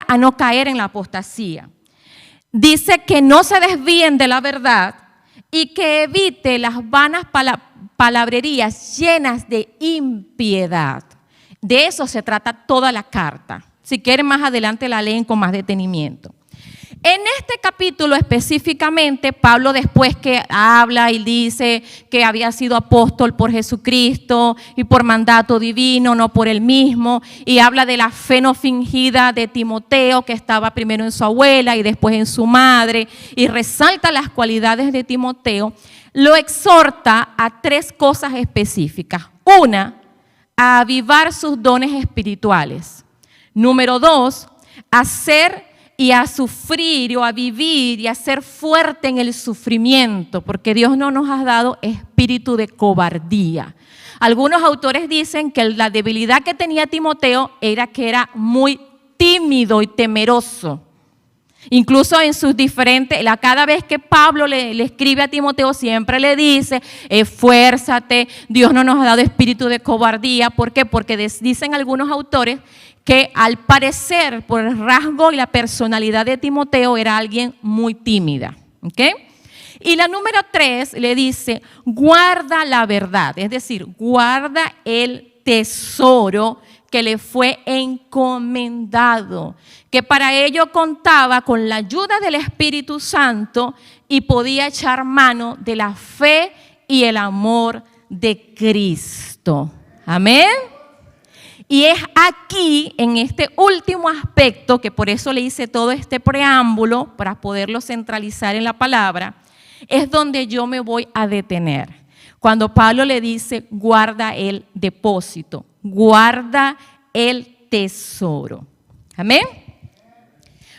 a no caer en la apostasía. Dice que no se desvíen de la verdad y que evite las vanas palabrerías llenas de impiedad. De eso se trata toda la carta. Si quieren, más adelante la leen con más detenimiento. En este capítulo específicamente, Pablo, después que habla y dice que había sido apóstol por Jesucristo y por mandato divino, no por él mismo, y habla de la fe no fingida de Timoteo, que estaba primero en su abuela y después en su madre, y resalta las cualidades de Timoteo, lo exhorta a 3 cosas específicas. Una, a avivar sus dones espirituales. Número 2, a ser y a sufrir o a vivir y a ser fuerte en el sufrimiento, porque Dios no nos ha dado espíritu de cobardía. Algunos autores dicen que la debilidad que tenía Timoteo era que era muy tímido y temeroso. Incluso en sus diferentes, cada vez que Pablo le escribe a Timoteo, siempre le dice, esfuérzate, Dios no nos ha dado espíritu de cobardía. ¿Por qué? Porque dicen algunos autores que al parecer, por el rasgo y la personalidad de Timoteo, era alguien muy tímida. ¿Okay? Y la número 3 le dice, guarda la verdad, es decir, guarda el tesoro que le fue encomendado, que para ello contaba con la ayuda del Espíritu Santo y podía echar mano de la fe y el amor de Cristo. Amén. Y es aquí, en este último aspecto, que por eso le hice todo este preámbulo, para poderlo centralizar en la palabra, es donde yo me voy a detener. Cuando Pablo le dice, guarda el depósito, guarda el tesoro. Amén.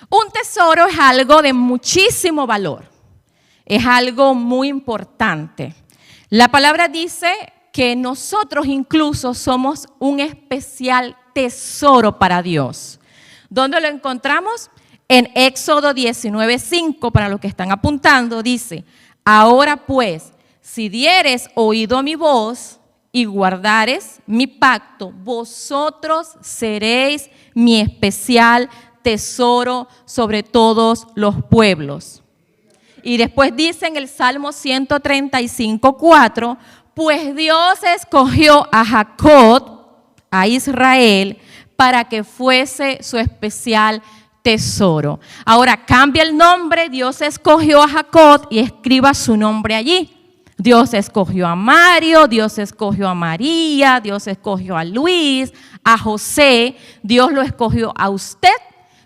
Un tesoro es algo de muchísimo valor, es algo muy importante. La palabra dice que nosotros incluso somos un especial tesoro para Dios. ¿Dónde lo encontramos? En Éxodo 19:5, para los que están apuntando, dice, ahora pues, si dieres oído a mi voz y guardares mi pacto, vosotros seréis mi especial tesoro sobre todos los pueblos. Y después dice en el Salmo 135:4, pues Dios escogió a Jacob, a Israel, para que fuese su especial tesoro. Ahora cambia el nombre, Dios escogió a Jacob y escriba su nombre allí. Dios escogió a Mario, Dios escogió a María, Dios escogió a Luis, a José. Dios lo escogió a usted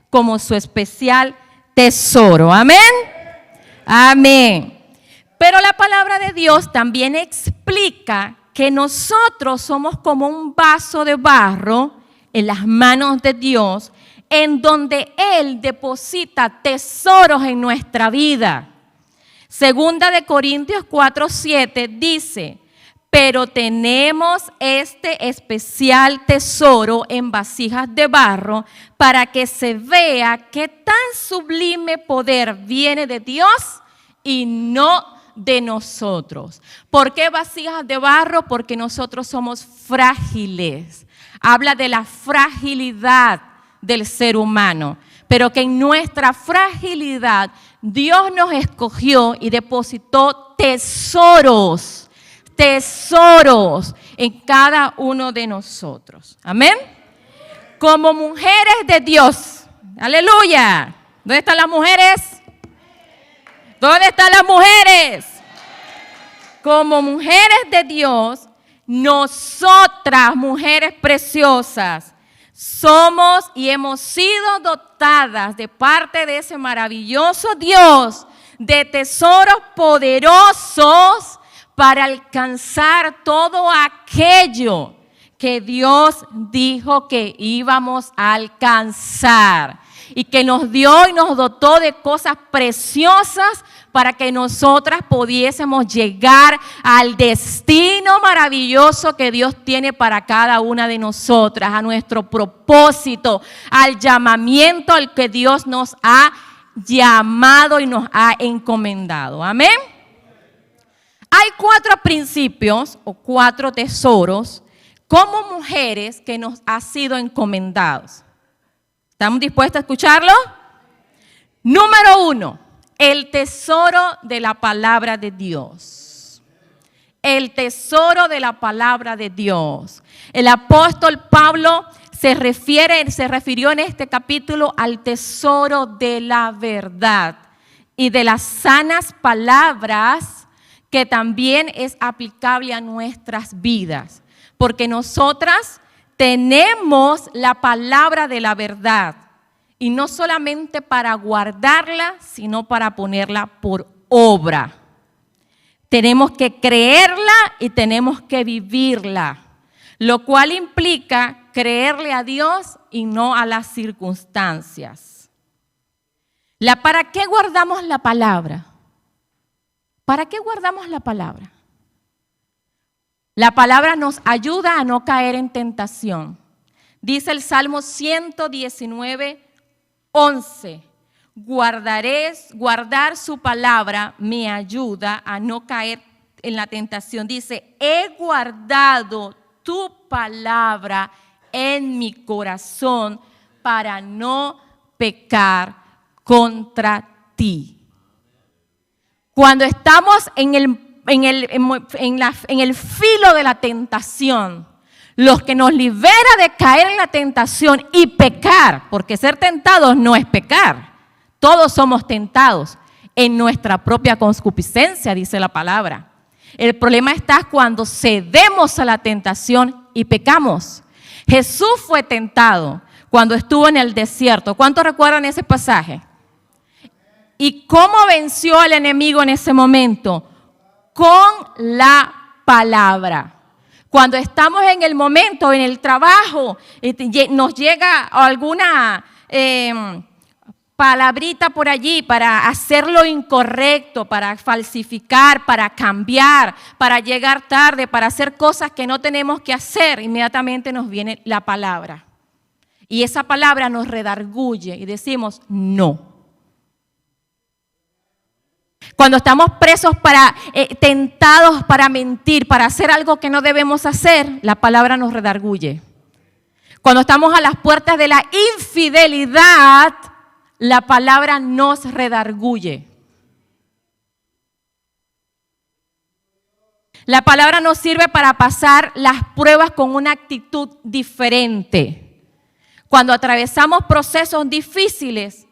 como su especial tesoro. Amén. Amén. Pero la palabra de Dios también explica que nosotros somos como un vaso de barro en las manos de Dios, en donde Él deposita tesoros en nuestra vida. Segunda de Corintios 4:7 dice, pero tenemos este especial tesoro en vasijas de barro para que se vea que tan sublime poder viene de Dios y no de nosotros. ¿Por qué vasijas de barro? Porque nosotros somos frágiles. Habla de la fragilidad del ser humano, pero que en nuestra fragilidad Dios nos escogió y depositó tesoros en cada uno de nosotros. Amén. Como mujeres de Dios. Aleluya. ¿Dónde están las mujeres? ¿Dónde están las mujeres? Como mujeres de Dios, nosotras, mujeres preciosas, somos y hemos sido dotadas de parte de ese maravilloso Dios de tesoros poderosos para alcanzar todo aquello que Dios dijo que íbamos a alcanzar y que nos dio y nos dotó de cosas preciosas para que nosotras pudiésemos llegar al destino maravilloso que Dios tiene para cada una de nosotras, a nuestro propósito, al llamamiento al que Dios nos ha llamado y nos ha encomendado. Amén. Hay 4 principios o 4 tesoros como mujeres que nos han sido encomendados. ¿Estamos dispuestos a escucharlo? Número 1, el tesoro de la palabra de Dios. El tesoro de la palabra de Dios. El apóstol Pablo se refirió en este capítulo al tesoro de la verdad y de las sanas palabras que también es aplicable a nuestras vidas. Porque nosotras tenemos la palabra de la verdad y no solamente para guardarla, sino para ponerla por obra. Tenemos que creerla y tenemos que vivirla, lo cual implica creerle a Dios y no a las circunstancias. ¿Para qué guardamos la palabra? ¿Para qué guardamos la palabra? La palabra nos ayuda a no caer en tentación. Dice el Salmo 119:11. Guardar su palabra me ayuda a no caer en la tentación. Dice, he guardado tu palabra en mi corazón para no pecar contra ti. Cuando estamos en el filo de la tentación, los que nos libera de caer en la tentación y pecar, porque ser tentados no es pecar, todos somos tentados en nuestra propia concupiscencia, dice la palabra. El problema está cuando cedemos a la tentación y pecamos. Jesús fue tentado cuando estuvo en el desierto. ¿Cuántos recuerdan ese pasaje? ¿Y cómo venció al enemigo en ese momento? Con la palabra. Cuando estamos en el momento, en el trabajo, nos llega alguna palabrita por allí para hacer lo incorrecto, para falsificar, para cambiar, para llegar tarde, para hacer cosas que no tenemos que hacer, inmediatamente nos viene la palabra. Y esa palabra nos redarguye y decimos no. Cuando estamos presos tentados para mentir, para hacer algo que no debemos hacer, la palabra nos redarguye. Cuando estamos a las puertas de la infidelidad, la palabra nos redarguye. La palabra nos sirve para pasar las pruebas con una actitud diferente. Cuando atravesamos procesos difíciles,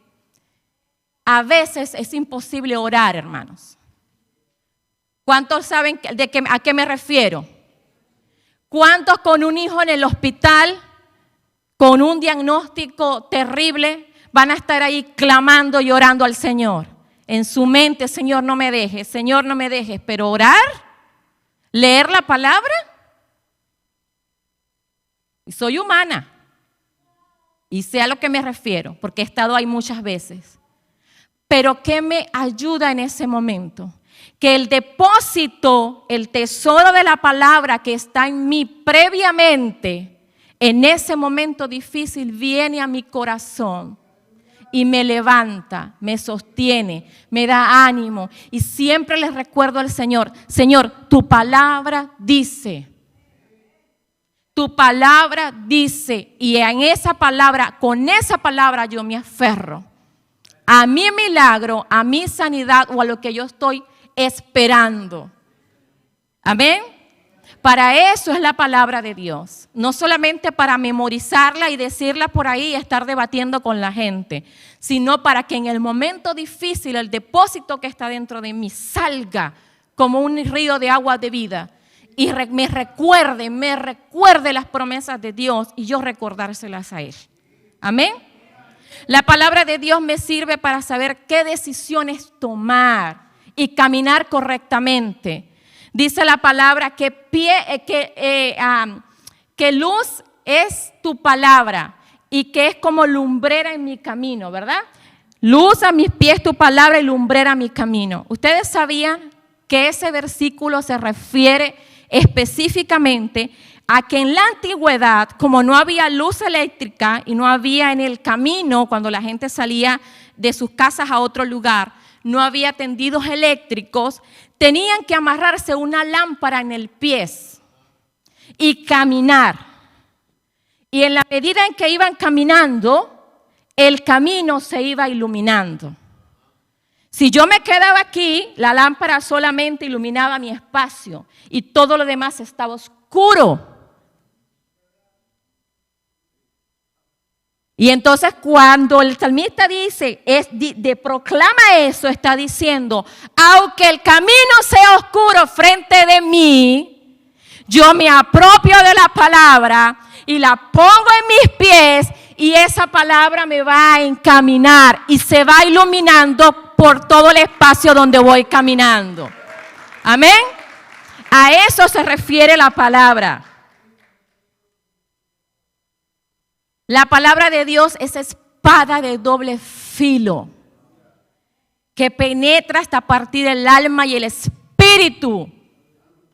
a veces es imposible orar, hermanos. ¿Cuántos saben a qué me refiero? ¿Cuántos con un hijo en el hospital, con un diagnóstico terrible, van a estar ahí clamando y orando al Señor? En su mente, Señor, no me dejes, Señor, no me dejes. Pero orar, leer la palabra. Y soy humana. Y sé a lo que me refiero, porque he estado ahí muchas veces. Pero ¿qué me ayuda en ese momento? Que el depósito, el tesoro de la palabra que está en mí previamente, en ese momento difícil viene a mi corazón y me levanta, me sostiene, me da ánimo. Y siempre les recuerdo al Señor, Señor, tu palabra dice. Tu palabra dice. Y en esa palabra, con esa palabra yo me aferro a mi milagro, a mi sanidad o a lo que yo estoy esperando. Amén. Para eso es la palabra de Dios. No solamente para memorizarla y decirla por ahí y estar debatiendo con la gente, sino para que en el momento difícil el depósito que está dentro de mí salga como un río de agua de vida y me recuerde las promesas de Dios y yo recordárselas a Él. Amén. La palabra de Dios me sirve para saber qué decisiones tomar y caminar correctamente. Dice la palabra que luz es tu palabra y que es como lumbrera en mi camino, ¿verdad? Luz a mis pies tu palabra y lumbrera a mi camino. ¿Ustedes sabían que ese versículo se refiere específicamente a que en la antigüedad, como no había luz eléctrica y no había en el camino, cuando la gente salía de sus casas a otro lugar, no había tendidos eléctricos, tenían que amarrarse una lámpara en el pie y caminar. Y en la medida en que iban caminando, el camino se iba iluminando. Si yo me quedaba aquí, la lámpara solamente iluminaba mi espacio y todo lo demás estaba oscuro. Y entonces cuando el salmista dice, proclama eso, está diciendo, aunque el camino sea oscuro frente de mí, yo me apropio de la palabra y la pongo en mis pies y esa palabra me va a encaminar y se va iluminando por todo el espacio donde voy caminando. Amén. A eso se refiere la palabra. La palabra de Dios es espada de doble filo que penetra hasta partir el alma y el espíritu,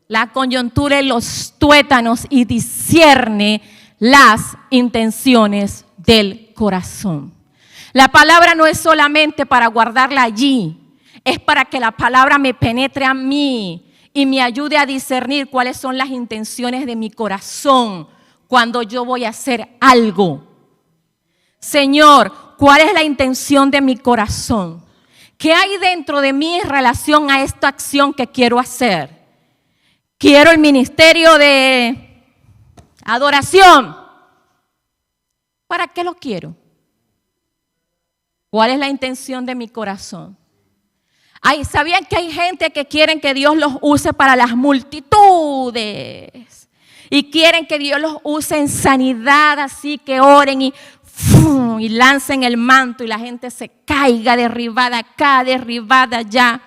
la coyuntura y los tuétanos y discierne las intenciones del corazón. La palabra no es solamente para guardarla allí, es para que la palabra me penetre a mí y me ayude a discernir cuáles son las intenciones de mi corazón cuando yo voy a hacer algo. Señor, ¿cuál es la intención de mi corazón? ¿Qué hay dentro de mí en relación a esta acción que quiero hacer? Quiero el ministerio de adoración. ¿Para qué lo quiero? ¿Cuál es la intención de mi corazón? ¿Sabían que hay gente que quieren que Dios los use para las multitudes? Y quieren que Dios los use en sanidad, así que oren y lancen el manto y la gente se caiga derribada acá, derribada allá.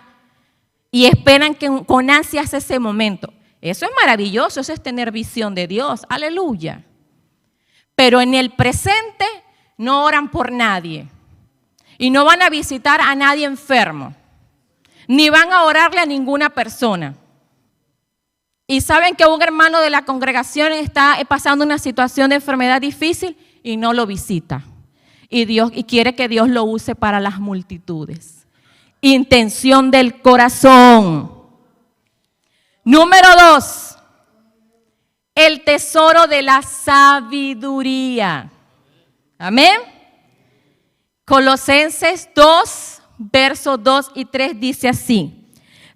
Y esperan que con ansias ese momento. Eso es maravilloso, eso es tener visión de Dios. Aleluya. Pero en el presente no oran por nadie. Y no van a visitar a nadie enfermo. Ni van a orarle a ninguna persona. Y saben que un hermano de la congregación está pasando una situación de enfermedad difícil y no lo visita. Y quiere que Dios lo use para las multitudes. Intención del corazón. Número 2. El tesoro de la sabiduría. Amén. Colosenses 2, versos 2 y 3 dice así: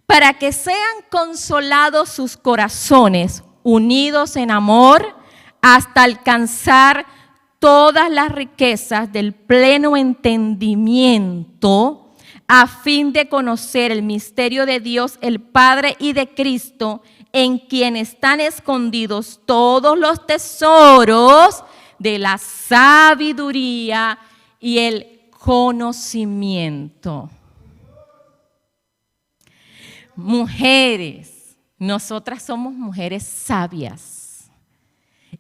para que sean consolados sus corazones, unidos en amor, hasta alcanzar todas las riquezas del pleno entendimiento, a fin de conocer el misterio de Dios el Padre y de Cristo, en quien están escondidos todos los tesoros de la sabiduría y el conocimiento. Mujeres, nosotras somos mujeres sabias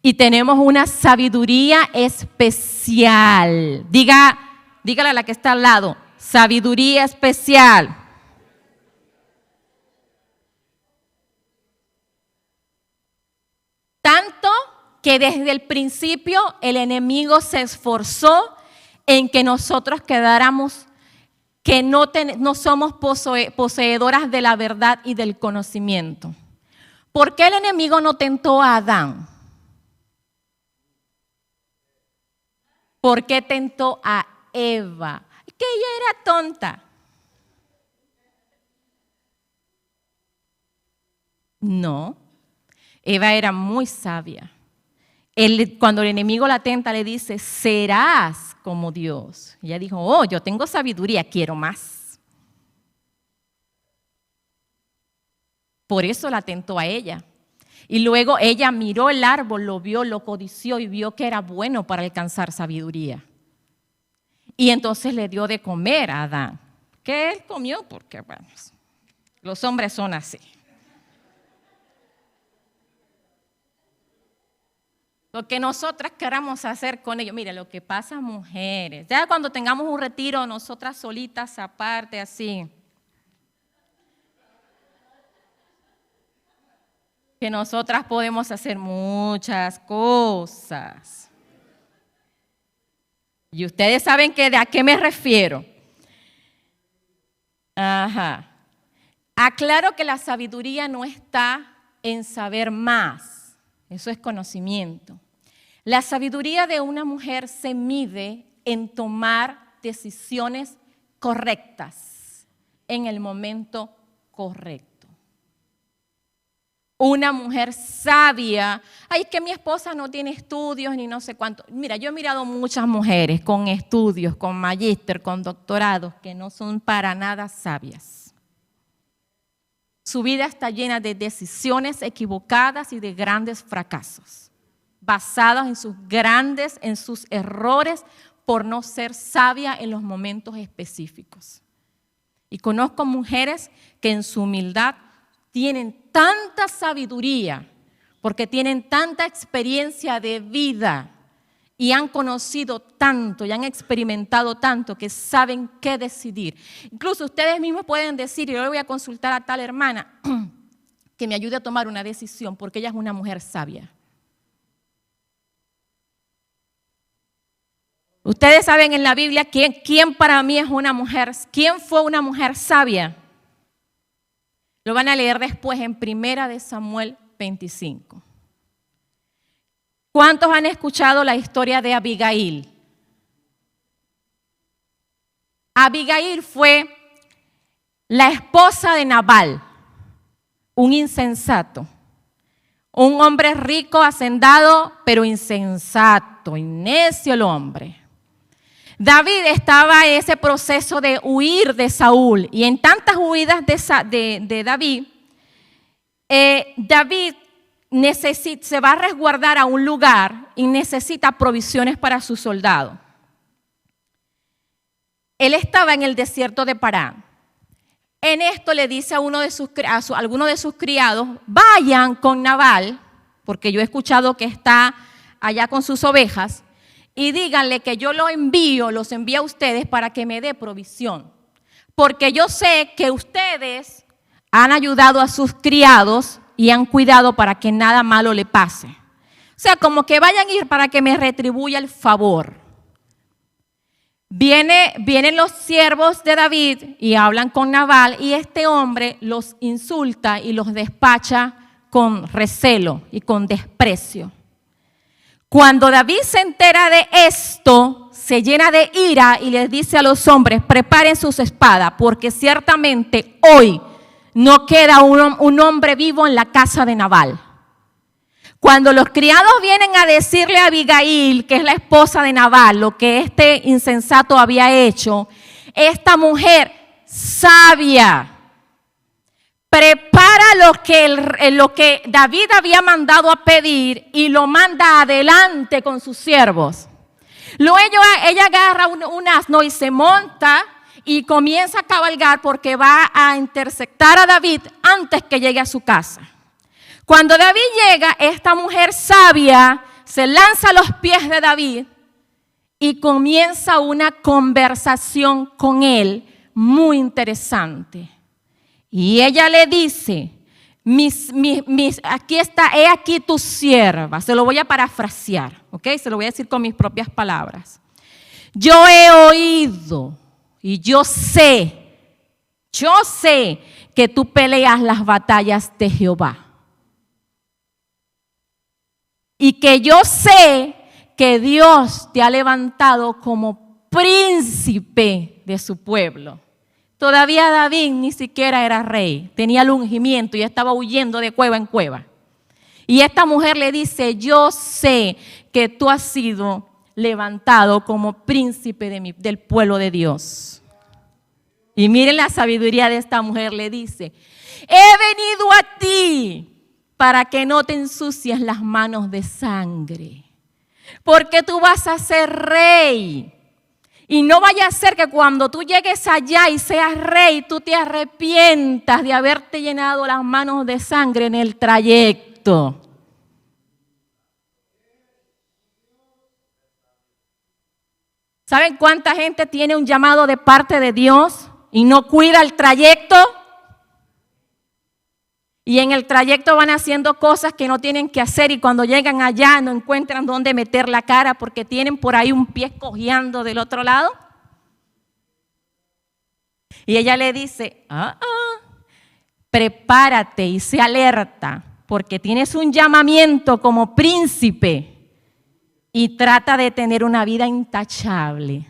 y tenemos una sabiduría especial. Dígale a la que está al lado, sabiduría especial. Tanto que desde el principio el enemigo se esforzó en que nosotros quedáramos, que no somos poseedoras de la verdad y del conocimiento. ¿Por qué el enemigo no tentó a Adán? ¿Por qué tentó a Eva? Que ella era tonta. No, Eva era muy sabia. Cuando el enemigo la tenta, le dice, serás como Dios. Ella dijo, oh, yo tengo sabiduría, quiero más. Por eso la tentó a ella. Y luego ella miró el árbol, lo vio, lo codició y vio que era bueno para alcanzar sabiduría. Y entonces le dio de comer a Adán. Que él comió porque, bueno, los hombres son así. Lo que nosotras queramos hacer con ellos. Mire, lo que pasa, mujeres. Ya cuando tengamos un retiro, nosotras solitas, aparte, así. Que nosotras podemos hacer muchas cosas. Y ustedes saben a qué me refiero. Ajá. Aclaro que la sabiduría no está en saber más. Eso es conocimiento. La sabiduría de una mujer se mide en tomar decisiones correctas en el momento correcto. Una mujer sabia, ay, que mi esposa no tiene estudios ni no sé cuánto. Mira, yo he mirado muchas mujeres con estudios, con magíster, con doctorados, que no son para nada sabias. Su vida está llena de decisiones equivocadas y de grandes fracasos, basados en sus errores por no ser sabia en los momentos específicos. Y conozco mujeres que en su humildad tienen tanta sabiduría, porque tienen tanta experiencia de vida y han conocido tanto y han experimentado tanto que saben qué decidir. Incluso ustedes mismos pueden decir, yo le voy a consultar a tal hermana que me ayude a tomar una decisión, porque ella es una mujer sabia. Ustedes saben en la Biblia quién para mí es una mujer, quién fue una mujer sabia. Lo van a leer después en 1 Samuel 25. ¿Cuántos han escuchado la historia de Abigail? Abigail fue la esposa de Nabal, un insensato, un hombre rico, hacendado, pero insensato y necio el hombre. David estaba en ese proceso de huir de Saúl, y en tantas huidas de David, David se va a resguardar a un lugar y necesita provisiones para sus soldados. Él estaba en el desierto de Parán. En esto le dice a alguno de sus criados, vayan con Nabal, porque yo he escuchado que está allá con sus ovejas, y díganle que yo los envío a ustedes para que me dé provisión. Porque yo sé que ustedes han ayudado a sus criados y han cuidado para que nada malo le pase. O sea, como que vayan a ir para que me retribuya el favor. Vienen los siervos de David y hablan con Nabal, y este hombre los insulta y los despacha con recelo y con desprecio. Cuando David se entera de esto, se llena de ira y les dice a los hombres, preparen sus espadas, porque ciertamente hoy no queda un hombre vivo en la casa de Nabal. Cuando los criados vienen a decirle a Abigail, que es la esposa de Nabal, lo que este insensato había hecho, esta mujer sabia prepara lo que David había mandado a pedir y lo manda adelante con sus siervos. Luego ella agarra un asno y se monta y comienza a cabalgar, porque va a interceptar a David antes que llegue a su casa. Cuando David llega, esta mujer sabia se lanza a los pies de David y comienza una conversación con él muy interesante. Y ella le dice, aquí está, he aquí tu sierva. Se lo voy a parafrasear, ¿ok? Se lo voy a decir con mis propias palabras. Yo he oído y yo sé que tú peleas las batallas de Jehová. Y que yo sé que Dios te ha levantado como príncipe de su pueblo. Todavía David ni siquiera era rey, tenía el ungimiento y estaba huyendo de cueva en cueva. Y esta mujer le dice, yo sé que tú has sido levantado como príncipe del pueblo de Dios. Y miren la sabiduría de esta mujer, le dice, he venido a ti para que no te ensucies las manos de sangre, porque tú vas a ser rey. Y no vaya a ser que cuando tú llegues allá y seas rey, tú te arrepientas de haberte llenado las manos de sangre en el trayecto. ¿Saben cuánta gente tiene un llamado de parte de Dios y no cuida el trayecto? Y en el trayecto van haciendo cosas que no tienen que hacer, y cuando llegan allá no encuentran dónde meter la cara porque tienen por ahí un pie cojeando del otro lado. Y ella le dice, prepárate y sé alerta, porque tienes un llamamiento como príncipe y trata de tener una vida intachable.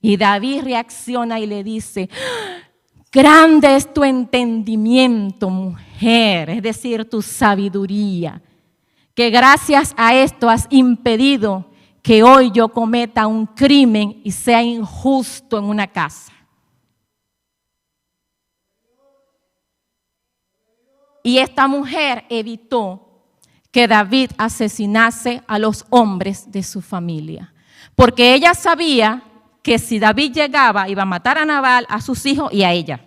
Y David reacciona y le dice, grande es tu entendimiento, mujer, es decir, tu sabiduría, que gracias a esto has impedido que hoy yo cometa un crimen y sea injusto en una casa. Y esta mujer evitó que David asesinase a los hombres de su familia, porque ella sabía que si David llegaba iba a matar a Nabal, a sus hijos y a ella.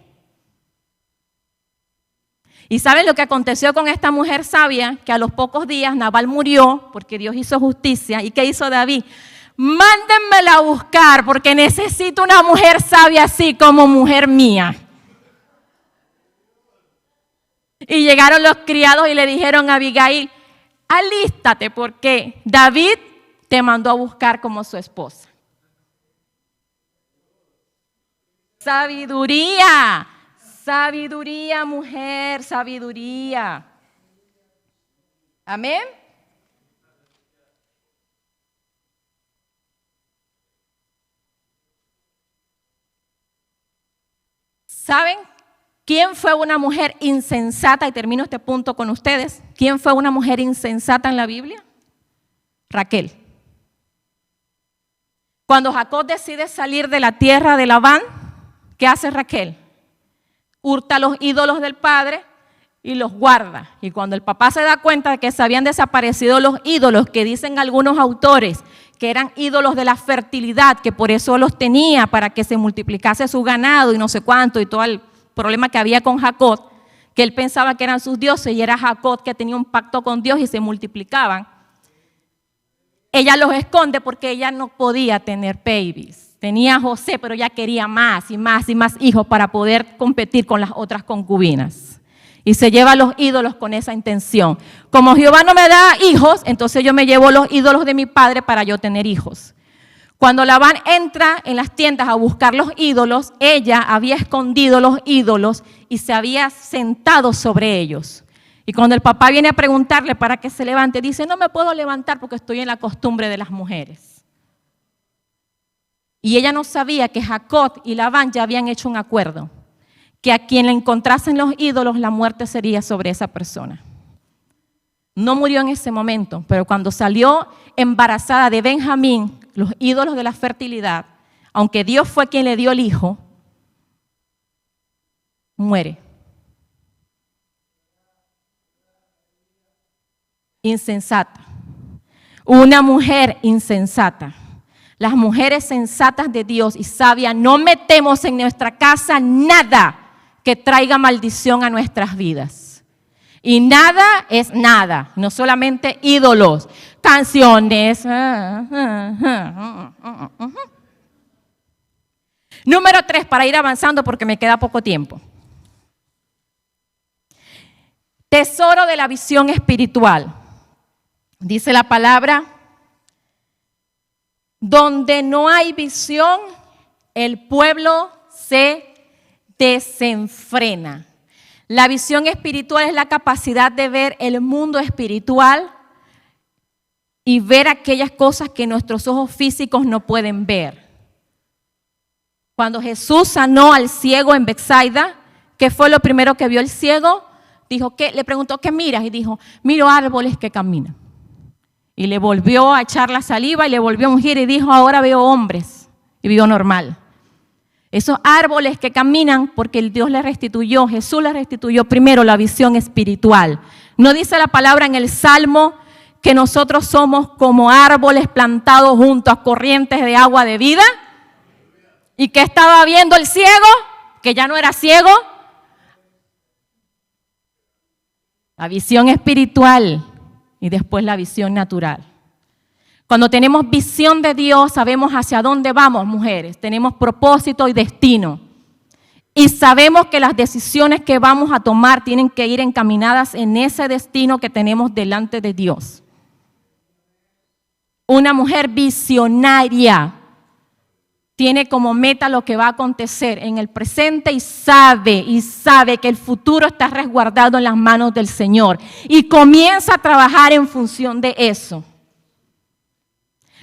¿Y saben lo que aconteció con esta mujer sabia? Que a los pocos días Nabal murió porque Dios hizo justicia. ¿Y qué hizo David? Mándenmela a buscar porque necesito una mujer sabia así como mujer mía. Y llegaron los criados y le dijeron a Abigail, alístate porque David te mandó a buscar como su esposa. Sabiduría, sabiduría, mujer, sabiduría. Amén. ¿Saben quién fue una mujer insensata? Y termino este punto con ustedes. ¿Quién fue una mujer insensata en la Biblia? Raquel. Cuando Jacob decide salir de la tierra de Labán, ¿qué hace Raquel? Hurta los ídolos del padre y los guarda. Y cuando el papá se da cuenta de que se habían desaparecido los ídolos, que dicen algunos autores que eran ídolos de la fertilidad, que por eso los tenía, para que se multiplicase su ganado y no sé cuánto, y todo el problema que había con Jacob, que él pensaba que eran sus dioses y era Jacob que tenía un pacto con Dios y se multiplicaban. Ella los esconde porque ella no podía tener babies. Tenía a José, pero ella quería más y más y más hijos para poder competir con las otras concubinas. Y se lleva los ídolos con esa intención. Como Jehová no me da hijos, entonces yo me llevo los ídolos de mi padre para yo tener hijos. Cuando Labán entra en las tiendas a buscar los ídolos, ella había escondido los ídolos y se había sentado sobre ellos. Y cuando el papá viene a preguntarle para que se levante, dice, no me puedo levantar porque estoy en la costumbre de las mujeres. Y ella no sabía que Jacob y Labán ya habían hecho un acuerdo, que a quien le encontrasen los ídolos, la muerte sería sobre esa persona. No murió en ese momento, pero cuando salió embarazada de Benjamín, los ídolos de la fertilidad, aunque Dios fue quien le dio el hijo, muere. Insensata. Una mujer insensata. Las mujeres sensatas de Dios y sabias no metemos en nuestra casa nada que traiga maldición a nuestras vidas. Y nada es nada, no solamente ídolos, canciones. Número 3, para ir avanzando porque me queda poco tiempo. Tesoro de la visión espiritual. Dice la palabra, donde no hay visión, el pueblo se desenfrena. La visión espiritual es la capacidad de ver el mundo espiritual y ver aquellas cosas que nuestros ojos físicos no pueden ver. Cuando Jesús sanó al ciego en Betsaida, ¿qué fue lo primero que vio el ciego? Dijo, ¿qué? Le preguntó, ¿qué miras? Y dijo, miro árboles que caminan. Y le volvió a echar la saliva y le volvió a ungir y dijo, ahora veo hombres. Y vio normal. Esos árboles que caminan porque el Dios le restituyó, Jesús le restituyó primero la visión espiritual. ¿No dice la palabra en el Salmo que nosotros somos como árboles plantados junto a corrientes de agua de vida? ¿Y qué estaba viendo el ciego? Que ya no era ciego. La visión espiritual y después la visión natural. Cuando tenemos visión de Dios, sabemos hacia dónde vamos, mujeres. Tenemos propósito y destino. Y sabemos que las decisiones que vamos a tomar tienen que ir encaminadas en ese destino que tenemos delante de Dios. Una mujer visionaria tiene como meta lo que va a acontecer en el presente y sabe que el futuro está resguardado en las manos del Señor. Y comienza a trabajar en función de eso.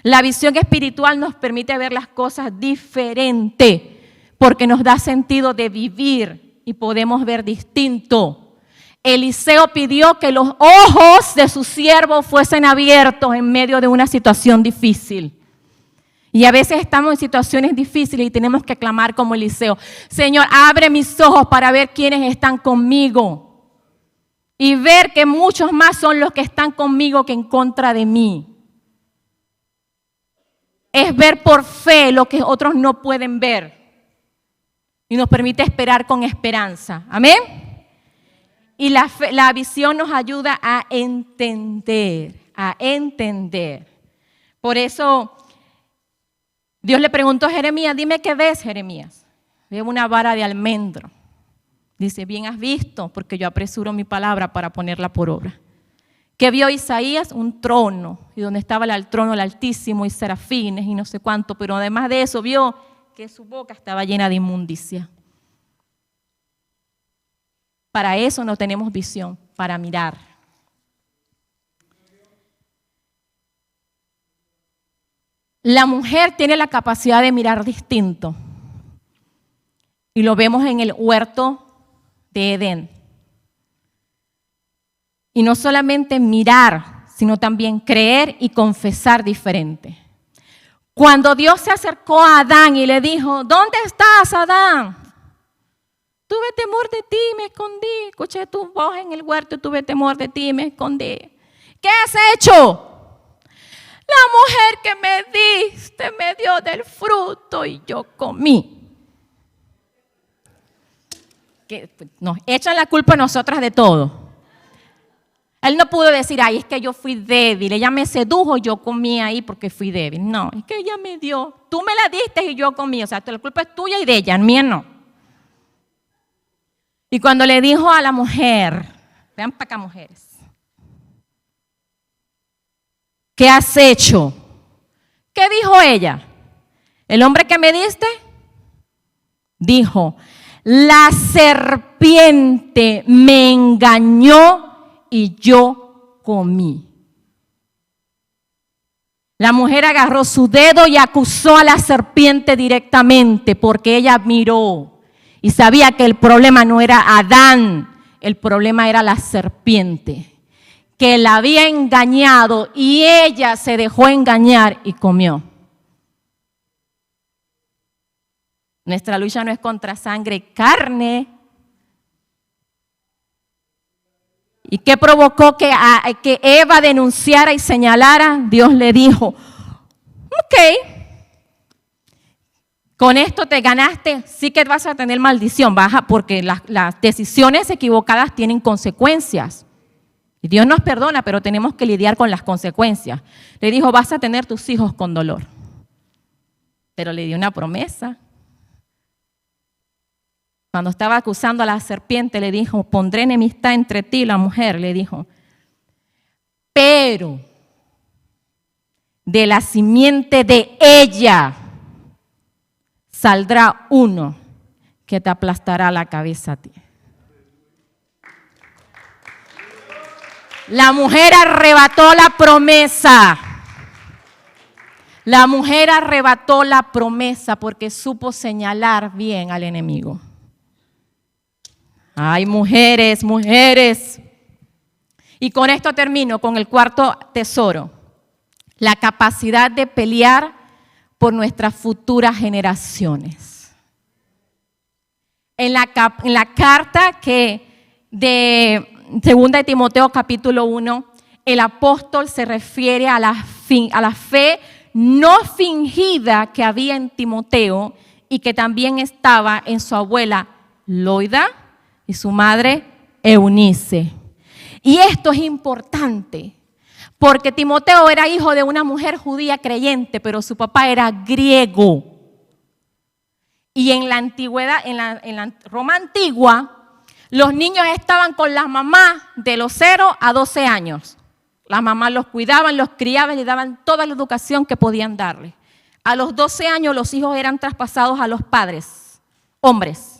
La visión espiritual nos permite ver las cosas diferente porque nos da sentido de vivir y podemos ver distinto. Eliseo pidió que los ojos de su siervo fuesen abiertos en medio de una situación difícil. Y a veces estamos en situaciones difíciles y tenemos que clamar como Eliseo: Señor, abre mis ojos para ver quiénes están conmigo y ver que muchos más son los que están conmigo que en contra de mí. Es ver por fe lo que otros no pueden ver y nos permite esperar con esperanza. Amén. Y la visión nos ayuda a entender, Por eso Dios le preguntó a Jeremías: dime qué ves, Jeremías. Veo una vara de almendro. Dice: bien has visto, porque yo apresuro mi palabra para ponerla por obra. ¿Qué vio Isaías? Un trono, y donde estaba el trono el Altísimo y serafines y no sé cuánto, pero además de eso vio que su boca estaba llena de inmundicia. Para eso no tenemos visión, para mirar. La mujer tiene la capacidad de mirar distinto. Y lo vemos en el huerto de Edén. Y no solamente mirar, sino también creer y confesar diferente. Cuando Dios se acercó a Adán y le dijo: ¿dónde estás, Adán? Tuve temor de ti, me escondí. Escuché tu voz en el huerto, tuve temor de ti, me escondí. ¿Qué has hecho? La mujer que me diste me dio del fruto y yo comí. Que nos echan la culpa a nosotras de todo. Él no pudo decir: ay, es que yo fui débil, ella me sedujo y yo comí ahí porque fui débil. No, es que ella me dio, tú me la diste y yo comí. O sea, la culpa es tuya y de ella, mía no. Y cuando le dijo a la mujer, vean para acá, mujeres, ¿qué has hecho? ¿Qué dijo ella? ¿El hombre que me diste? Dijo: la serpiente me engañó y yo comí. La mujer agarró su dedo y acusó a la serpiente directamente porque ella miró y sabía que el problema no era Adán, el problema era la serpiente, que la había engañado y ella se dejó engañar y comió. Nuestra lucha no es contra sangre y carne. ¿Y qué provocó que Eva denunciara y señalara? Dios le dijo: ok, con esto te ganaste, sí que vas a tener maldición, porque las decisiones equivocadas tienen consecuencias. Y Dios nos perdona, pero tenemos que lidiar con las consecuencias. Le dijo: vas a tener tus hijos con dolor. Pero le dio una promesa. Cuando estaba acusando a la serpiente, le dijo: pondré enemistad entre ti y la mujer, le dijo. Pero de la simiente de ella saldrá uno que te aplastará la cabeza a ti. La mujer arrebató la promesa. La mujer arrebató la promesa porque supo señalar bien al enemigo. Ay, mujeres, mujeres. Y con esto termino, con el cuarto tesoro. La capacidad de pelear por nuestras futuras generaciones. En la carta que de 2 de Timoteo capítulo 1, el apóstol se refiere a la fe no fingida que había en Timoteo y que también estaba en su abuela Loida y su madre Eunice. Y esto es importante porque Timoteo era hijo de una mujer judía creyente, pero su papá era griego. Y en la antigüedad, en la Roma antigua, los niños estaban con las mamás de los 0 a 12 años. Las mamás los cuidaban, los criaban y les daban toda la educación que podían darles. A los 12 años los hijos eran traspasados a los padres, hombres.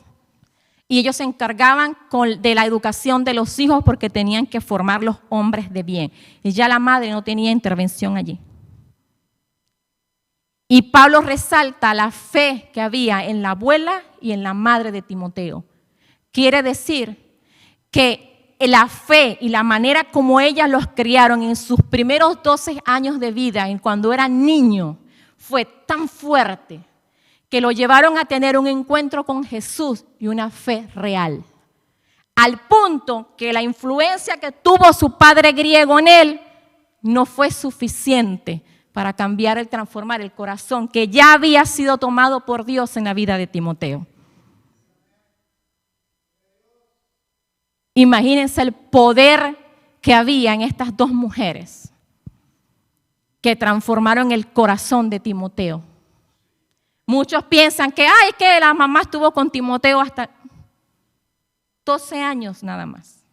Y ellos se encargaban de la educación de los hijos porque tenían que formar los hombres de bien. Y ya la madre no tenía intervención allí. Y Pablo resalta la fe que había en la abuela y en la madre de Timoteo. Quiere decir que la fe y la manera como ellas los criaron en sus primeros 12 años de vida, en cuando era niño, fue tan fuerte que lo llevaron a tener un encuentro con Jesús y una fe real. Al punto que la influencia que tuvo su padre griego en él no fue suficiente para cambiar y transformar el corazón que ya había sido tomado por Dios en la vida de Timoteo. Imagínense el poder que había en estas dos mujeres que transformaron el corazón de Timoteo. Muchos piensan que, que la mamá estuvo con Timoteo hasta 12 años nada más.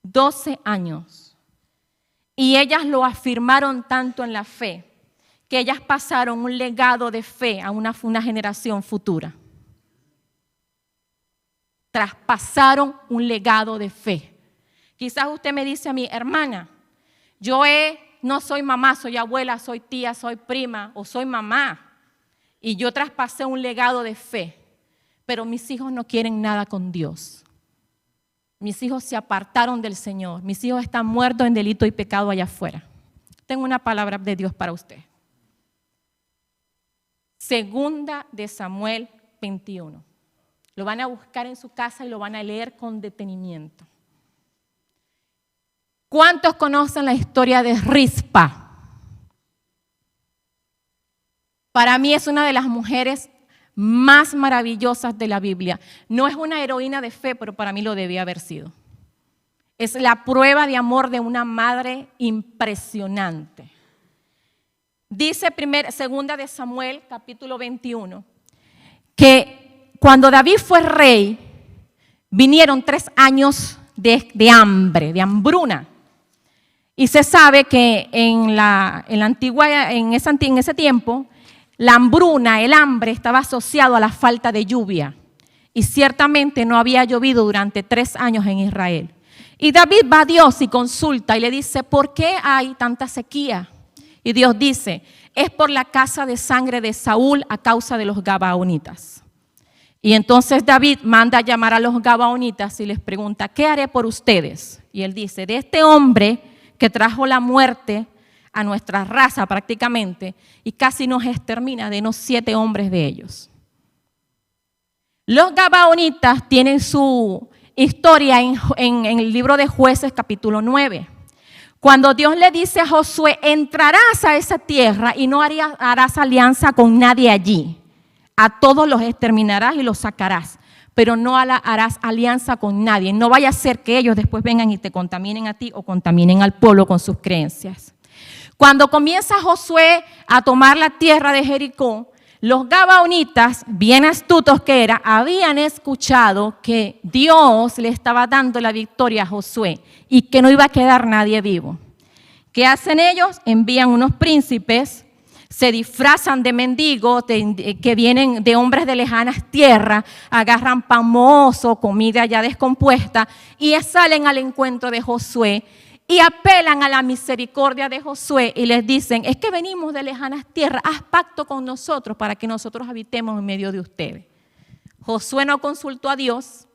12 años. Y ellas lo afirmaron tanto en la fe, que ellas pasaron un legado de fe a una generación futura. Traspasaron un legado de fe. Quizás usted me dice a mí, hermana, yo no soy mamá, soy abuela, soy tía, soy prima o soy mamá. Y yo traspasé un legado de fe, pero mis hijos no quieren nada con Dios. Mis hijos se apartaron del Señor. Mis hijos están muertos en delito y pecado allá afuera. Tengo una palabra de Dios para usted. Segunda de Samuel 21. Lo van a buscar en su casa y lo van a leer con detenimiento. ¿Cuántos conocen la historia de Rispa? Para mí es una de las mujeres más maravillosas de la Biblia. No es una heroína de fe, pero para mí lo debía haber sido. Es la prueba de amor de una madre impresionante. Dice segunda de Samuel, capítulo 21, que cuando David fue rey, vinieron 3 años de hambre, de hambruna. Y se sabe que en ese tiempo, la hambruna, el hambre, estaba asociado a la falta de lluvia. Y ciertamente no había llovido durante 3 años en Israel. Y David va a Dios y consulta y le dice, ¿por qué hay tanta sequía? Y Dios dice, es por la casa de sangre de Saúl a causa de los gabaonitas. Y entonces David manda a llamar a los gabaonitas y les pregunta, ¿qué haré por ustedes? Y él dice, de este hombre que trajo la muerte a nuestra raza prácticamente y casi nos extermina, denos 7 hombres de ellos. Los gabaonitas tienen su historia en el libro de Jueces capítulo 9. Cuando Dios le dice a Josué, entrarás a esa tierra y no harás alianza con nadie allí. A todos los exterminarás y los sacarás, pero no harás alianza con nadie. No vaya a ser que ellos después vengan y te contaminen a ti o contaminen al pueblo con sus creencias. Cuando comienza Josué a tomar la tierra de Jericó, los gabaonitas, bien astutos que eran, habían escuchado que Dios le estaba dando la victoria a Josué y que no iba a quedar nadie vivo. ¿Qué hacen ellos? Envían unos príncipes, se disfrazan de mendigos que vienen de hombres de lejanas tierras, agarran pan mohoso, comida ya descompuesta y salen al encuentro de Josué. Y apelan a la misericordia de Josué y les dicen, es que venimos de lejanas tierras, haz pacto con nosotros para que nosotros habitemos en medio de ustedes. Josué no consultó a Dios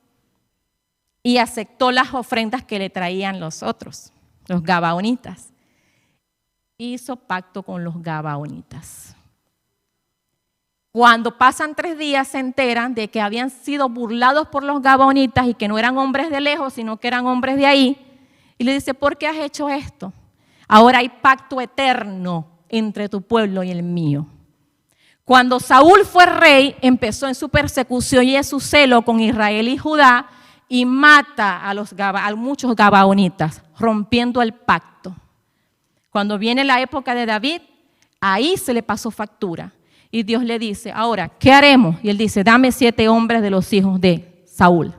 y aceptó las ofrendas que le traían los otros, los gabaonitas. Hizo pacto con los gabaonitas. Cuando pasan 3 días se enteran de que habían sido burlados por los gabaonitas y que no eran hombres de lejos, sino que eran hombres de ahí. Y le dice, ¿por qué has hecho esto? Ahora hay pacto eterno entre tu pueblo y el mío. Cuando Saúl fue rey, empezó en su persecución y en su celo con Israel y Judá y mata a muchos gabaonitas, rompiendo el pacto. Cuando viene la época de David, ahí se le pasó factura. Y Dios le dice, ahora, ¿qué haremos? Y él dice, dame 7 hombres de los hijos de Saúl.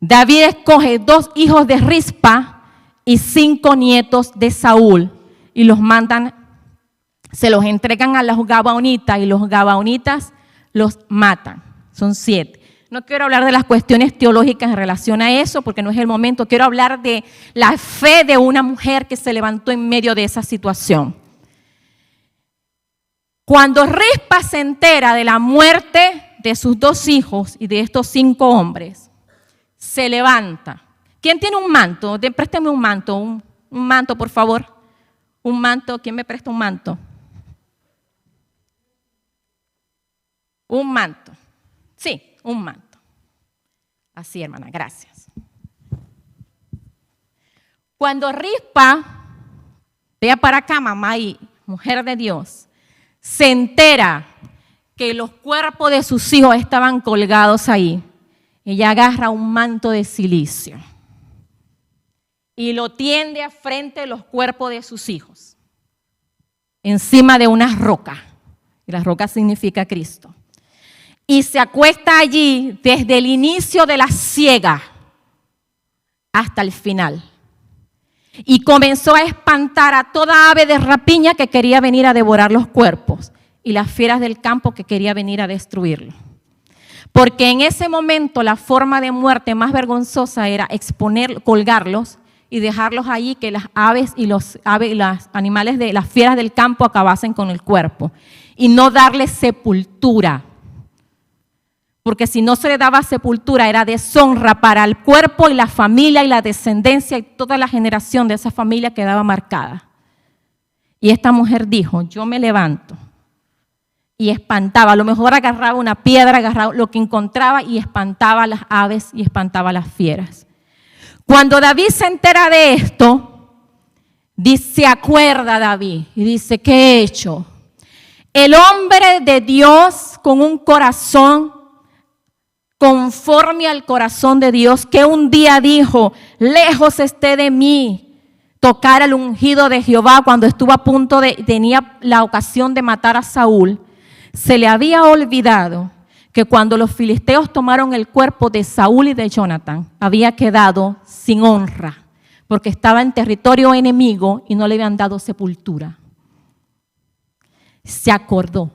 David escoge 2 hijos de Rispa y 5 nietos de Saúl y los mandan, se los entregan a los gabaonitas y los gabaonitas los matan. Son 7. No quiero hablar de las cuestiones teológicas en relación a eso porque no es el momento. Quiero hablar de la fe de una mujer que se levantó en medio de esa situación. Cuando Rispa se entera de la muerte de sus 2 hijos y de estos 5 hombres, se levanta. ¿Quién tiene un manto? Présteme un manto, un manto, por favor. Un manto, ¿quién me presta un manto? Un manto. Sí, un manto. Así, hermana, gracias. Cuando Rispa, vea para acá, mamá y mujer de Dios, se entera que los cuerpos de sus hijos estaban colgados ahí, ella agarra un manto de silicio y lo tiende a frente de los cuerpos de sus hijos, encima de una roca, y la roca significa Cristo, y se acuesta allí desde el inicio de la siega hasta el final. Y comenzó a espantar a toda ave de rapiña que quería venir a devorar los cuerpos y las fieras del campo que quería venir a destruirlos. Porque en ese momento la forma de muerte más vergonzosa era colgarlos y dejarlos allí, que las aves y los animales de las fieras del campo acabasen con el cuerpo y no darles sepultura. Porque si no se le daba sepultura era deshonra para el cuerpo y la familia y la descendencia y toda la generación de esa familia quedaba marcada. Y esta mujer dijo, yo me levanto. Y espantaba, a lo mejor agarraba una piedra, agarraba lo que encontraba y espantaba a las aves y espantaba a las fieras. Cuando David se entera de esto, se acuerda David y dice, ¿qué he hecho? El hombre de Dios con un corazón conforme al corazón de Dios, que un día dijo, lejos esté de mí tocar al ungido de Jehová, cuando estuvo a punto tenía la ocasión de matar a Saúl, se le había olvidado que cuando los filisteos tomaron el cuerpo de Saúl y de Jonathan, había quedado sin honra, porque estaba en territorio enemigo y no le habían dado sepultura. Se acordó.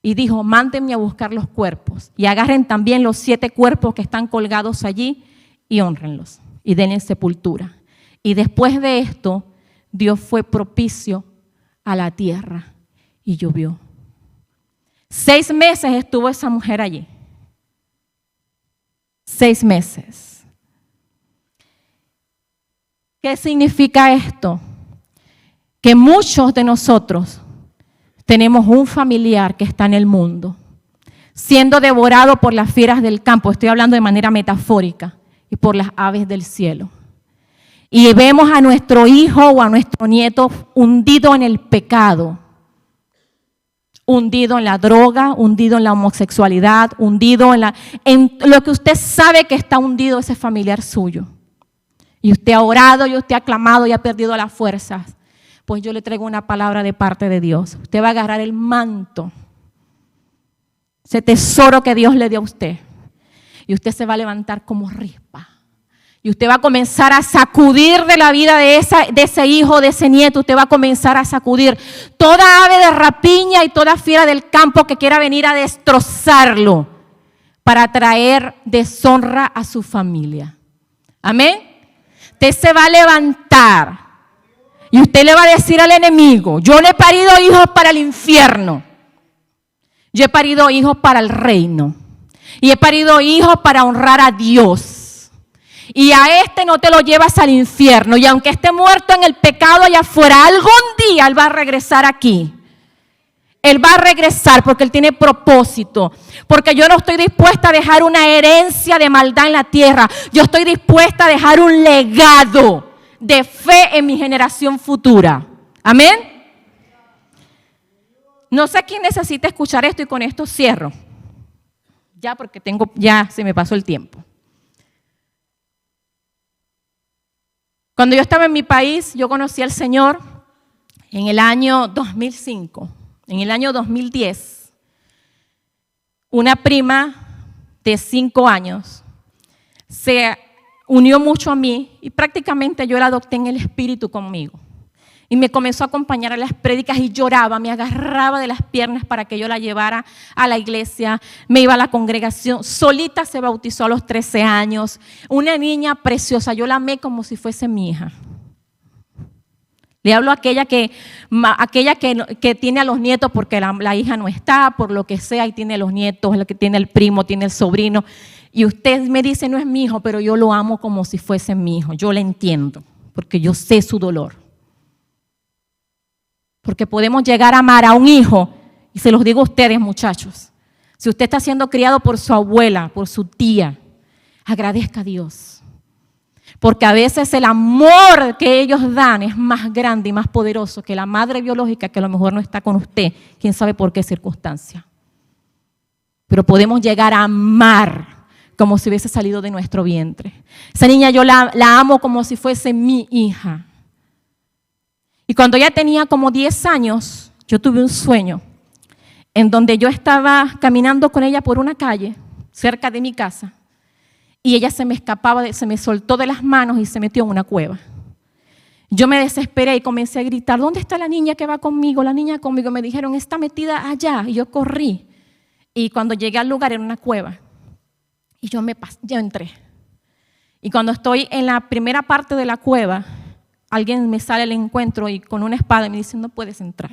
Y dijo, mándenme a buscar los cuerpos y agarren también los 7 cuerpos que están colgados allí y honrenlos y denle sepultura. Y después de esto, Dios fue propicio a la tierra y llovió. 6 meses estuvo esa mujer allí. 6 meses. ¿Qué significa esto? Que muchos de nosotros tenemos un familiar que está en el mundo, siendo devorado por las fieras del campo, estoy hablando de manera metafórica, y por las aves del cielo. Y vemos a nuestro hijo o a nuestro nieto hundido en el pecado, hundido en la droga, hundido en la homosexualidad, hundido en lo que usted sabe que está hundido ese familiar suyo. Y usted ha orado, y usted ha clamado y ha perdido las fuerzas. Pues yo le traigo una palabra de parte de Dios. Usted va a agarrar el manto, ese tesoro que Dios le dio a usted, y usted se va a levantar como Rispa. Y usted va a comenzar a sacudir de la vida de ese hijo, de ese nieto. Usted va a comenzar a sacudir toda ave de rapiña y toda fiera del campo que quiera venir a destrozarlo para traer deshonra a su familia. Amén. Usted se va a levantar. Y usted le va a decir al enemigo, yo no he parido hijos para el infierno. Yo he parido hijos para el reino. Y he parido hijos para honrar a Dios. Y a este no te lo llevas al infierno. Y aunque esté muerto en el pecado allá afuera, algún día él va a regresar aquí. Él va a regresar porque él tiene propósito. Porque yo no estoy dispuesta a dejar una herencia de maldad en la tierra. Yo estoy dispuesta a dejar un legado de fe en mi generación futura. Amén. No sé quién necesita escuchar esto y con esto cierro. Ya porque ya se me pasó el tiempo. Cuando yo estaba en mi país, yo conocí al Señor en el año 2005. En el año 2010, una prima de 5 años se unió mucho a mí y prácticamente yo la adopté en el espíritu conmigo. Y me comenzó a acompañar a las prédicas y lloraba, me agarraba de las piernas para que yo la llevara a la iglesia, me iba a la congregación, solita se bautizó a los 13 años, una niña preciosa, yo la amé como si fuese mi hija. Le hablo a aquella que tiene a los nietos porque la hija no está, por lo que sea, y tiene a los nietos, el que tiene el primo, tiene el sobrino. Y usted me dice, no es mi hijo, pero yo lo amo como si fuese mi hijo. Yo le entiendo, porque yo sé su dolor. Porque podemos llegar a amar a un hijo, y se los digo a ustedes, muchachos. Si usted está siendo criado por su abuela, por su tía, agradezca a Dios. Porque a veces el amor que ellos dan es más grande y más poderoso que la madre biológica que a lo mejor no está con usted, quién sabe por qué circunstancia. Pero podemos llegar a amar como si hubiese salido de nuestro vientre. Esa niña yo la amo como si fuese mi hija. Y cuando ella tenía como 10 años, yo tuve un sueño en donde yo estaba caminando con ella por una calle cerca de mi casa. Y ella se me escapaba, se me soltó de las manos y se metió en una cueva. Yo me desesperé y comencé a gritar, ¿dónde está la niña que va conmigo? La niña conmigo. Me dijeron, está metida allá. Y yo corrí. Y cuando llegué al lugar era una cueva. Y yo entré. Y cuando estoy en la primera parte de la cueva, alguien me sale al encuentro y con una espada me dice, no puedes entrar.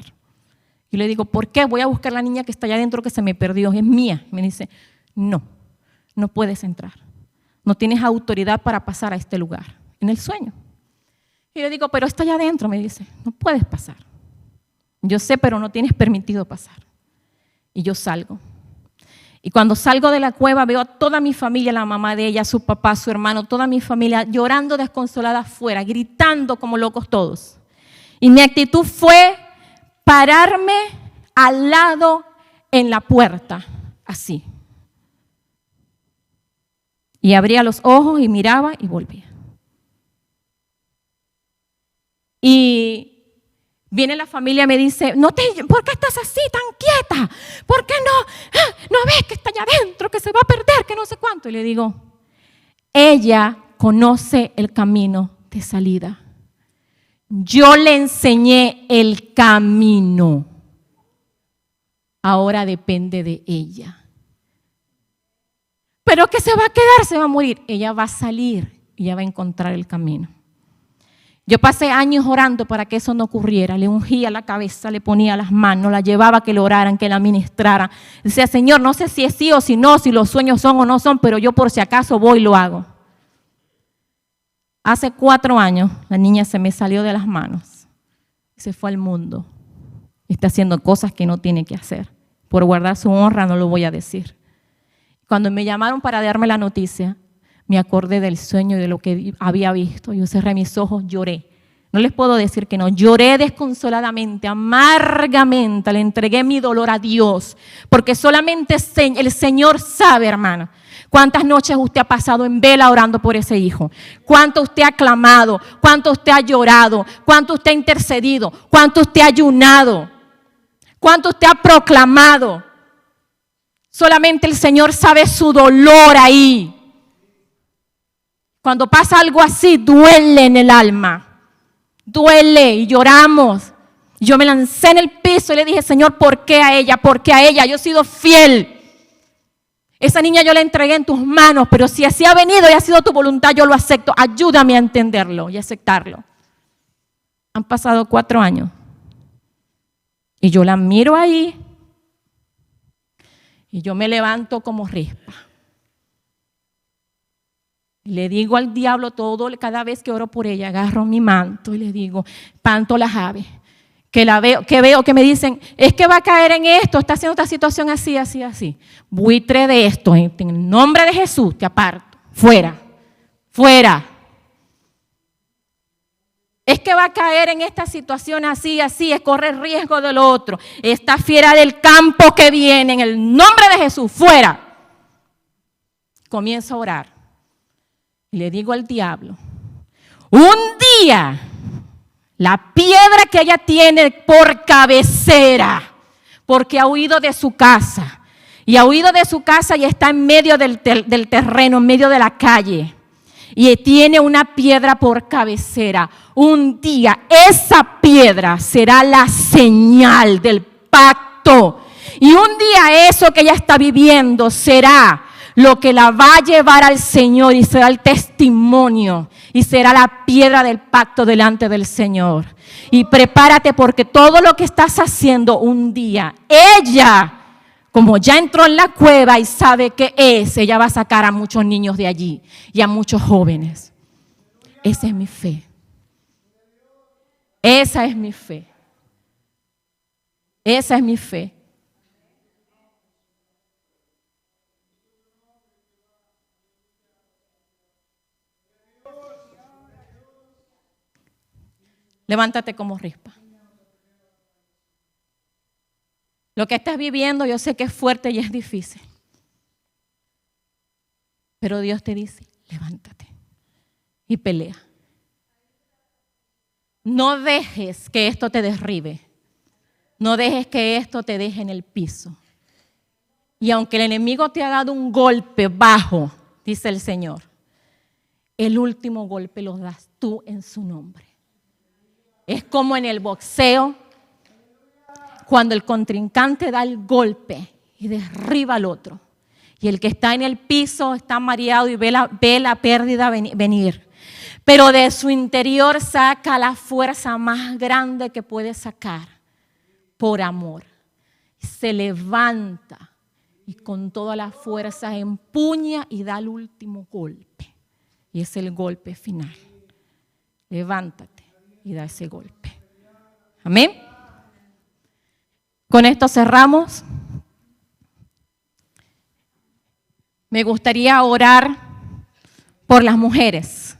Y le digo, ¿por qué? Voy a buscar a la niña que está allá adentro que se me perdió, es mía. Me dice, no puedes entrar. No tienes autoridad para pasar a este lugar, en el sueño. Y yo digo, pero está allá adentro, me dice, no puedes pasar. Yo sé, pero no tienes permitido pasar. Y yo salgo. Y cuando salgo de la cueva veo a toda mi familia, la mamá de ella, su papá, su hermano, toda mi familia llorando desconsolada afuera, gritando como locos todos. Y mi actitud fue pararme al lado en la puerta, así. Y abría los ojos y miraba y volvía. Y viene la familia y me dice, ¿por qué estás así tan quieta? ¿Por qué no ves que está allá adentro, que se va a perder, que no sé cuánto? Y le digo, ella conoce el camino de salida. Yo le enseñé el camino. Ahora depende de ella. Pero que se va a quedar, se va a morir. Ella va a salir y ella va a encontrar el camino. Yo pasé años orando para que eso no ocurriera. Le ungía la cabeza, le ponía las manos, la llevaba a que le oraran, que la ministraran. Decía, Señor, no sé si es sí o si no, si los sueños son o no son, pero yo por si acaso voy y lo hago. Hace 4 años la niña se me salió de las manos. Se fue al mundo. Está haciendo cosas que no tiene que hacer. Por guardar su honra no lo voy a decir. Cuando me llamaron para darme la noticia, me acordé del sueño y de lo que había visto. Yo cerré mis ojos, lloré. No les puedo decir que no. Lloré desconsoladamente, amargamente. Le entregué mi dolor a Dios. Porque solamente el Señor sabe, hermano, cuántas noches usted ha pasado en vela orando por ese hijo. Cuánto usted ha clamado, cuánto usted ha llorado, cuánto usted ha intercedido, cuánto usted ha ayunado, cuánto usted ha proclamado. Solamente el Señor sabe su dolor ahí. Cuando pasa algo así, duele en el alma. Duele y lloramos. Yo me lancé en el piso y le dije, Señor, ¿por qué a ella? ¿Por qué a ella? Yo he sido fiel. Esa niña yo la entregué en tus manos, pero si así ha venido y ha sido tu voluntad, yo lo acepto. Ayúdame a entenderlo y aceptarlo. Han pasado 4 años. Y yo la miro ahí. Y yo me levanto como rispa. Le digo al diablo cada vez que oro por ella, agarro mi manto y le digo, espanto las aves. Que veo que me dicen, es que va a caer en esto, está haciendo esta situación así, así, así. Buitre de esto, en el nombre de Jesús te aparto. Fuera, fuera. Es que va a caer en esta situación así, así, es correr riesgo del otro. Esta fiera del campo que viene, en el nombre de Jesús, fuera. Comienzo a orar. Y le digo al diablo, un día, la piedra que ella tiene por cabecera, porque ha huido de su casa, y ha huido de su casa y está en medio del terreno, en medio de la calle, y tiene una piedra por cabecera. Un día esa piedra será la señal del pacto. Y un día eso que ella está viviendo será lo que la va a llevar al Señor y será el testimonio y será la piedra del pacto delante del Señor. Y prepárate porque todo lo que estás haciendo un día, ella, como ya entró en la cueva y sabe qué es, ella va a sacar a muchos niños de allí y a muchos jóvenes. Esa es mi fe. Esa es mi fe. Esa es mi fe. Levántate como Rispa. Lo que estás viviendo yo sé que es fuerte y es difícil. Pero Dios te dice, levántate y pelea. No dejes que esto te derribe. No dejes que esto te deje en el piso. Y aunque el enemigo te ha dado un golpe bajo, dice el Señor, el último golpe lo das tú en su nombre. Es como en el boxeo, cuando el contrincante da el golpe y derriba al otro. Y el que está en el piso está mareado y ve la pérdida venir. Pero de su interior saca la fuerza más grande que puede sacar por amor. Se levanta y con toda la fuerza empuña y da el último golpe. Y es el golpe final. Levántate y da ese golpe. Amén. Con esto cerramos. Me gustaría orar por las mujeres.